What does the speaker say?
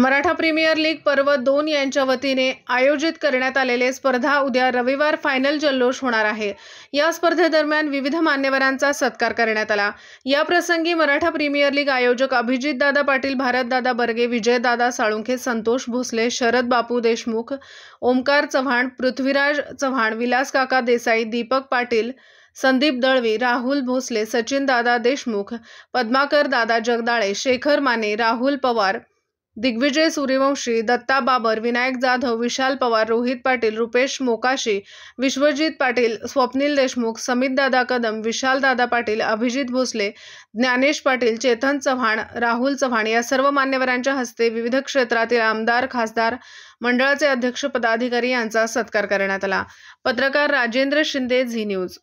Maratha premier league पर्व 2 यांच्या वतीने आयोजित करण्यात आलेले स्पर्धा उद्या रविवार फायनल जल्लोष होणार आहे। या स्पर्धेदरम्यान विविध मान्यवरांचा सत्कार करण्यात आला। या प्रसंगी मराठा प्रीमियर लीग आयोजक अभिजितदादा पाटील, भारतदादा बर्गे, विजयदादा साळुंखे, संतोष भोसले, शरद बापू देशमुख, ओमकार चव्हाण, पृथ्वीराज चव्हाण, विलास काका देसाई, दीपक पाटील, संदीप दळवी, राहुल भोसले, सचिन दादा देशमुख, पद्माकर दादा जगदाळे, शेखर माने, राहुल पवार, दिग्विजय सूर्यवंशी, दत्ता बाबर, विनायक जाधव, विशाल पवार, रोहित पाटील, रुपेश मोकाशी, विश्वजित पाटील, स्वप्नील देशमुख, समितदादा कदम, विशालदादा पाटील, अभिजित भोसले, ज्ञानेश पाटील, चेतन चव्हाण, राहुल चव्हाण या सर्व मान्यवरांच्या हस्ते विविध क्षेत्रातील आमदार, खासदार, मंडळाचे अध्यक्ष, पदाधिकारी यांचा सत्कार करण्यात आला। पत्रकार राजेंद्र शिंदे, झी न्यूज।